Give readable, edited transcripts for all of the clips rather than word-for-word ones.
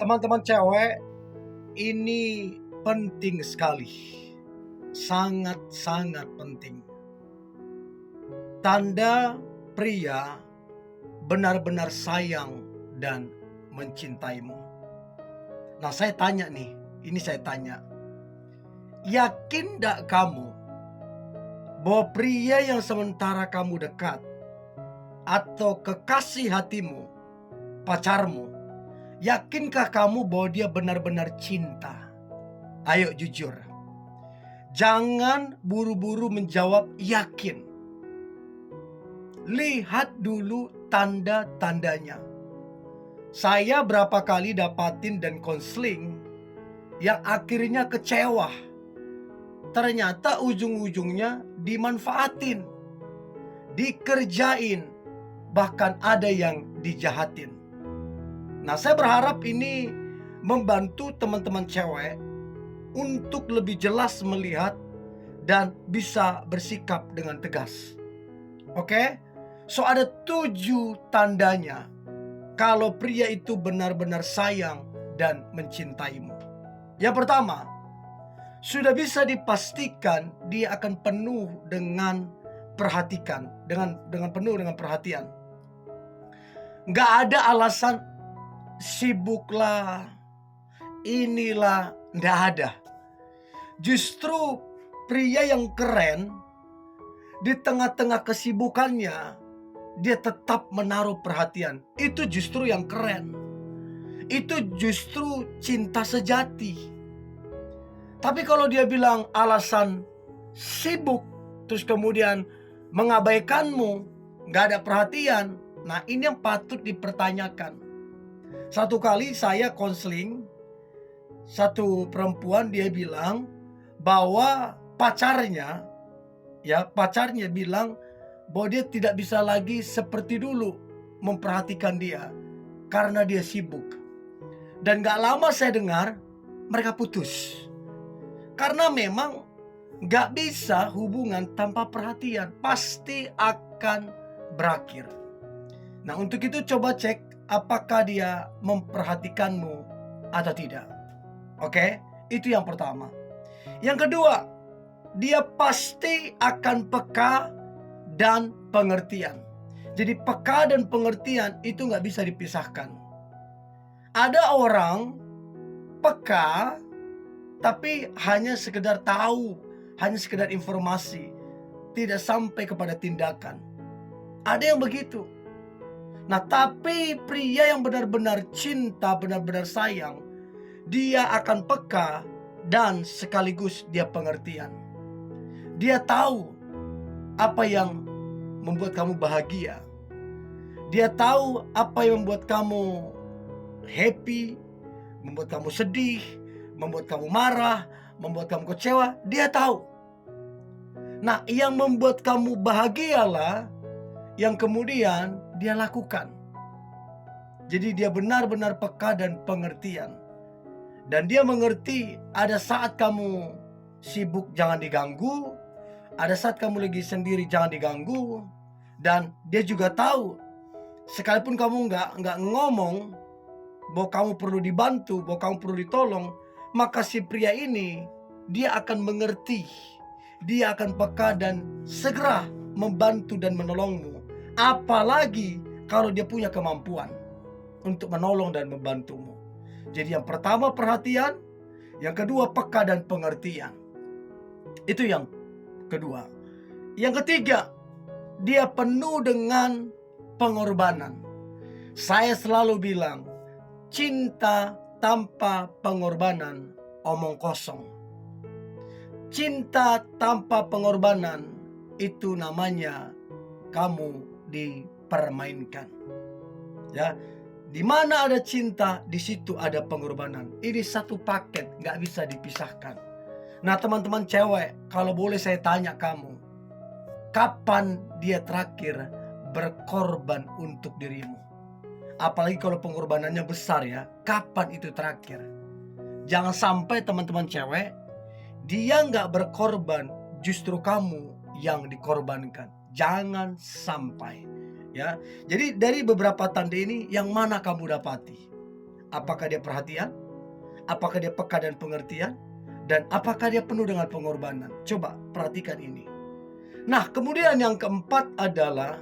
Teman-teman cewek, ini penting sekali. Sangat-sangat penting. Tanda pria benar-benar sayang dan mencintaimu. Nah, saya tanya nih, saya tanya. Yakin gak kamu bahwa pria yang sementara kamu dekat atau kekasih hatimu, pacarmu, yakinkah kamu bahwa dia benar-benar cinta? Ayo jujur. Jangan buru-buru menjawab yakin. Lihat dulu tanda-tandanya. Saya berapa kali dapatin dan konseling yang akhirnya kecewa. Ternyata ujung-ujungnya dimanfaatin, dikerjain, bahkan ada yang dijahatin. Nah, saya berharap ini membantu teman-teman cewek untuk lebih jelas melihat dan bisa bersikap dengan tegas. Oke? So ada 7 tandanya kalau pria itu benar-benar sayang dan mencintaimu. Yang pertama, sudah bisa dipastikan dia akan penuh dengan perhatikan, dengan penuh dengan perhatian. Nggak ada alasan sibuklah, inilah, nggak ada. Justru pria yang keren di tengah-tengah kesibukannya dia tetap menaruh perhatian. Itu justru yang keren. Itu justru cinta sejati. Tapi kalau dia bilang alasan sibuk, terus kemudian mengabaikanmu, gak ada perhatian, nah ini yang patut dipertanyakan. Satu kali saya konseling satu perempuan, dia bilang bahwa pacarnya bilang bahwa dia tidak bisa lagi seperti dulu memperhatikan dia karena dia sibuk. Dan gak lama saya dengar mereka putus. Karena memang gak bisa hubungan tanpa perhatian, pasti akan berakhir. Nah, untuk itu coba cek apakah dia memperhatikanmu atau tidak. Oke, itu yang pertama. Yang kedua, dia pasti akan peka dan pengertian. Jadi peka dan pengertian itu gak bisa dipisahkan. Ada orang peka tapi hanya sekedar tahu, hanya sekedar informasi, tidak sampai kepada tindakan. Ada yang begitu. Nah, tapi pria yang benar-benar cinta, benar-benar sayang, dia akan peka dan sekaligus dia pengertian. Dia tahu apa yang membuat kamu bahagia. Dia tahu apa yang membuat kamu happy, membuat kamu sedih, membuat kamu marah, membuat kamu kecewa. Dia tahu. Nah, yang membuat kamu bahagialah yang kemudian dia lakukan. Jadi dia benar-benar peka dan pengertian. Dan dia mengerti ada saat kamu sibuk jangan diganggu, ada saat kamu lagi sendiri jangan diganggu. Dan dia juga tahu sekalipun kamu nggak ngomong bahwa kamu perlu dibantu, bahwa kamu perlu ditolong, maka si pria ini dia akan mengerti, dia akan peka dan segera membantu dan menolongmu. Apalagi kalau dia punya kemampuan untuk menolong dan membantumu. Jadi yang pertama perhatian, yang kedua peka dan pengertian. Itu yang kedua. Yang ketiga, dia penuh dengan pengorbanan. Saya selalu bilang, cinta tanpa pengorbanan omong kosong. Cinta tanpa pengorbanan itu namanya kamu dipermainkan. Ya, di mana ada cinta, di situ ada pengorbanan. Ini satu paket, nggak bisa dipisahkan. Nah, teman-teman cewek, kalau boleh saya tanya kamu, kapan dia terakhir berkorban untuk dirimu? Apalagi kalau pengorbanannya besar ya, kapan itu terakhir? Jangan sampai teman-teman cewek, dia nggak berkorban, justru kamu yang dikorbankan. Jangan sampai. Ya, jadi dari beberapa tanda ini yang mana kamu dapati? Apakah dia perhatian? Apakah dia peka dan pengertian? Dan apakah dia penuh dengan pengorbanan? Coba perhatikan ini. Nah, kemudian yang keempat adalah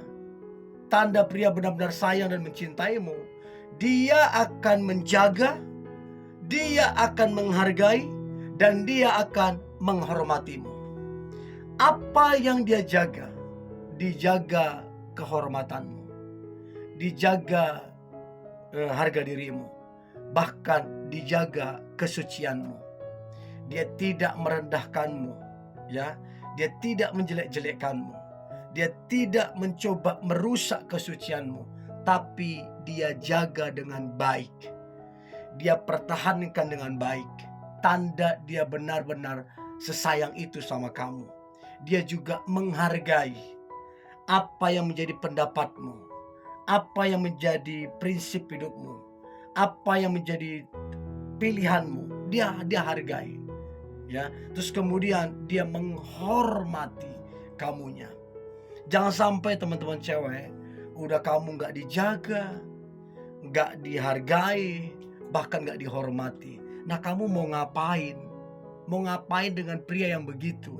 tanda pria benar-benar sayang dan mencintaimu. Dia akan menjaga, dia akan menghargai, dan dia akan menghormatimu. Apa yang dia jaga? Dijaga kehormatanmu, dijaga harga dirimu, bahkan dijaga kesucianmu. Dia tidak merendahkanmu, ya. Dia tidak menjelek-jelekkanmu. Dia tidak mencoba merusak kesucianmu, tapi dia jaga dengan baik. Dia pertahankan dengan baik. Tanda dia benar-benar sesayang itu sama kamu. Dia juga menghargai apa yang menjadi pendapatmu, apa yang menjadi prinsip hidupmu, apa yang menjadi pilihanmu. Dia hargai. Ya, terus kemudian dia menghormati kamunya. Jangan sampai teman-teman cewek, udah kamu gak dijaga, gak dihargai, bahkan gak dihormati. Nah, kamu mau ngapain? Mau ngapain dengan pria yang begitu?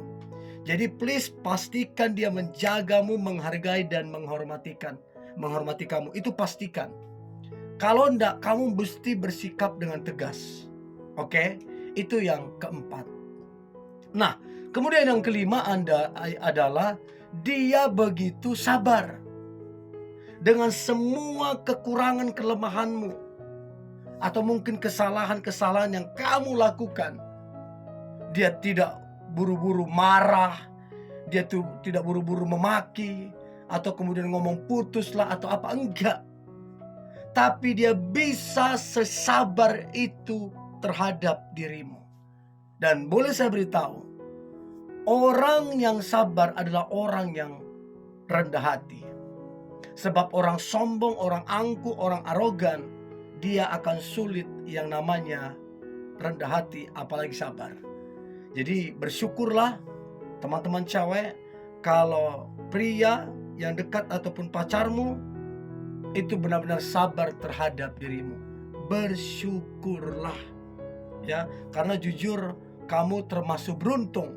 Jadi please pastikan dia menjagamu, menghargai dan menghormati kamu. Itu pastikan. Kalau enggak, kamu mesti bersikap dengan tegas. Oke? Itu yang keempat. Nah, kemudian yang kelima adalah dia begitu sabar dengan semua kekurangan kelemahanmu, atau mungkin kesalahan-kesalahan yang kamu lakukan. Dia tidak buru-buru marah, dia tuh tidak buru-buru memaki, atau kemudian ngomong putuslah atau apa, enggak. Tapi dia bisa sesabar itu terhadap dirimu. Dan boleh saya beritahu, orang yang sabar adalah orang yang rendah hati. Sebab orang sombong, orang angkuh, orang arogan, dia akan sulit yang namanya rendah hati, apalagi sabar. Jadi bersyukurlah teman-teman cewek, kalau pria yang dekat ataupun pacarmu itu benar-benar sabar terhadap dirimu. Bersyukurlah, ya, karena jujur kamu termasuk beruntung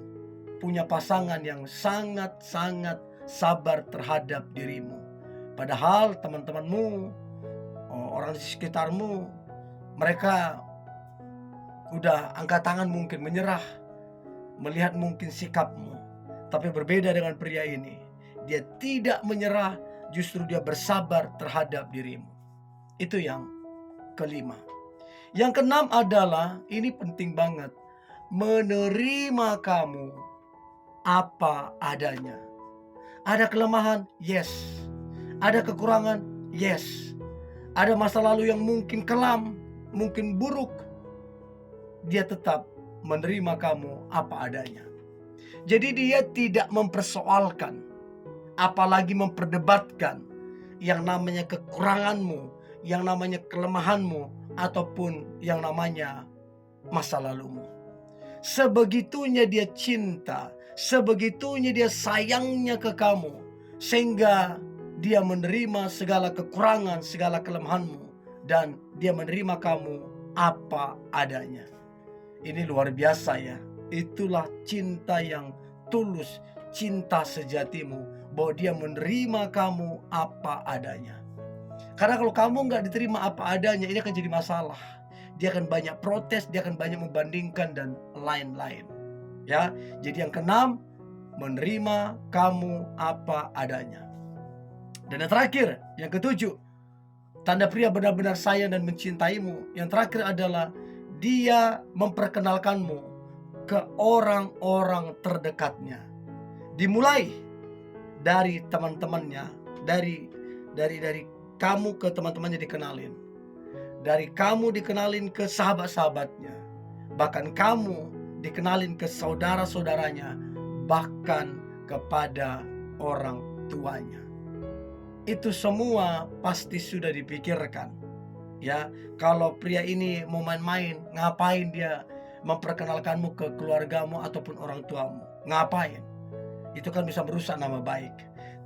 punya pasangan yang sangat-sangat sabar terhadap dirimu. Padahal teman-temanmu, orang di sekitarmu, mereka udah angkat tangan, mungkin menyerah melihat mungkin sikapmu. Tapi berbeda dengan pria ini, dia tidak menyerah, justru dia bersabar terhadap dirimu. Itu yang kelima. Yang keenam adalah, ini penting banget, menerima kamu apa adanya. Ada kelemahan? Yes. Ada kekurangan? Yes. Ada masa lalu yang mungkin kelam, mungkin buruk. Dia tetap menerima kamu apa adanya. Jadi dia tidak mempersoalkan, apalagi memperdebatkan yang namanya kekuranganmu, yang namanya kelemahanmu, ataupun yang namanya masa lalumu. Sebegitunya dia cinta, sebegitunya dia sayangnya ke kamu, sehingga dia menerima segala kekurangan, segala kelemahanmu, dan dia menerima kamu apa adanya. Ini luar biasa, ya. Itulah cinta yang tulus, cinta sejatimu, bahwa dia menerima kamu apa adanya. Karena kalau kamu nggak diterima apa adanya, ini akan jadi masalah. Dia akan banyak protes, dia akan banyak membandingkan dan lain-lain. Ya, jadi yang keenam, menerima kamu apa adanya. Dan yang terakhir, yang ketujuh, tanda pria benar-benar sayang dan mencintaimu. Yang terakhir adalah dia memperkenalkanmu ke orang-orang terdekatnya. Dimulai dari teman-temannya, dari kamu ke teman-temannya dikenalin. Dari kamu dikenalin ke sahabat-sahabatnya. Bahkan kamu dikenalin ke saudara-saudaranya, bahkan kepada orang tuanya. Itu semua pasti sudah dipikirkan. Ya, kalau pria ini mau main-main, ngapain dia memperkenalkanmu ke keluargamu ataupun orang tuamu? Ngapain? Itu kan bisa merusak nama baik.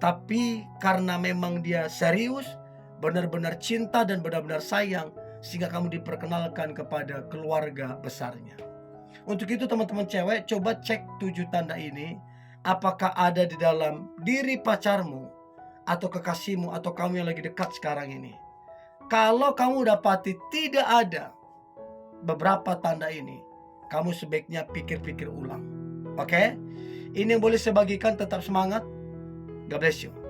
Tapi karena memang dia serius, benar-benar cinta dan benar-benar sayang, sehingga kamu diperkenalkan kepada keluarga besarnya. Untuk itu teman-teman cewek, coba cek 7 tanda ini. Apakah ada di dalam diri pacarmu, atau kekasihmu, atau kamu yang lagi dekat sekarang ini. Kalau kamu dapati tidak ada beberapa tanda ini, kamu sebaiknya pikir-pikir ulang. Oke? Ini yang boleh saya bagikan, tetap semangat. God bless you.